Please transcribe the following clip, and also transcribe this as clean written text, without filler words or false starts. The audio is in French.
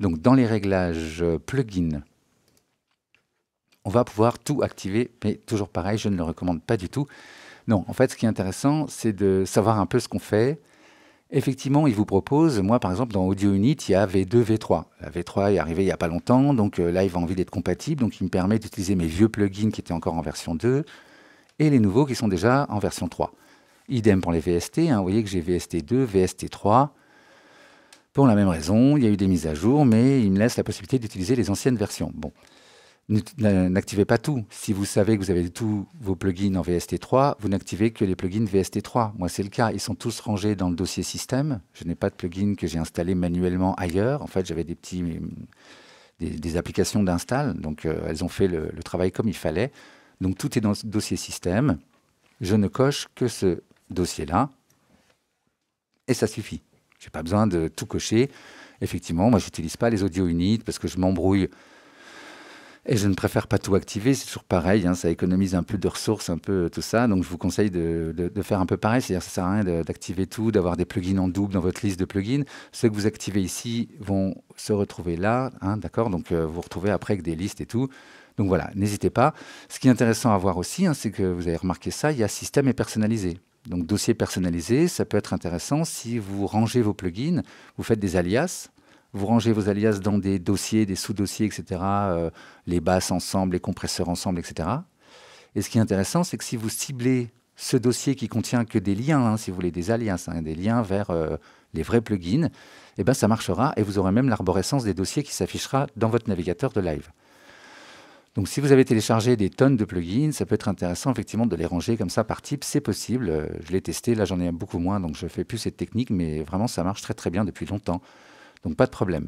Donc dans les réglages plugins, on va pouvoir tout activer, mais toujours pareil, je ne le recommande pas du tout. Non, en fait, ce qui est intéressant, c'est de savoir un peu ce qu'on fait. Effectivement, il vous propose, moi par exemple dans Audio Unit, il y a V2, V3. La V3 est arrivée il n'y a pas longtemps, donc là il va envie d'être compatible, donc il me permet d'utiliser mes vieux plugins qui étaient encore en version 2 et les nouveaux qui sont déjà en version 3. Idem pour les VST, hein, vous voyez que j'ai VST2, VST3. Pour la même raison, il y a eu des mises à jour, mais il me laisse la possibilité d'utiliser les anciennes versions. Bon, n'activez pas tout. Si vous savez que vous avez tous vos plugins en VST3, vous n'activez que les plugins VST3. Moi, c'est le cas. Ils sont tous rangés dans le dossier système. Je n'ai pas de plugins que j'ai installés manuellement ailleurs. En fait, j'avais des applications d'install. Donc, elles ont fait le travail comme il fallait. Donc, tout est dans ce dossier système. Je ne coche que ce dossier-là. Et ça suffit. Je n'ai pas besoin de tout cocher. Effectivement, moi, je n'utilise pas les audio units parce que je m'embrouille. Et je ne préfère pas tout activer, c'est toujours pareil, hein, ça économise un peu de ressources, un peu tout ça. Donc je vous conseille de faire un peu pareil, c'est-à-dire que ça ne sert à rien d'activer tout, d'avoir des plugins en double dans votre liste de plugins. Ceux que vous activez ici vont se retrouver là, hein, d'accord. Donc vous vous retrouvez après avec des listes et tout. Donc voilà, n'hésitez pas. Ce qui est intéressant à voir aussi, hein, c'est que vous avez remarqué ça, il y a système et personnalisé. Donc dossier personnalisé, ça peut être intéressant si vous rangez vos plugins, vous faites des alias. Vous rangez vos alias dans des dossiers, des sous-dossiers, etc. Les basses ensemble, les compresseurs ensemble, etc. Et ce qui est intéressant, c'est que si vous ciblez ce dossier qui contient que des liens, hein, si vous voulez, des alias, hein, des liens vers les vrais plugins, eh ben, ça marchera et vous aurez même l'arborescence des dossiers qui s'affichera dans votre navigateur de live. Donc si vous avez téléchargé des tonnes de plugins, ça peut être intéressant effectivement de les ranger comme ça par type, c'est possible. Je l'ai testé, là j'en ai beaucoup moins, donc je ne fais plus cette technique, mais vraiment ça marche très très bien depuis longtemps. Donc pas de problème.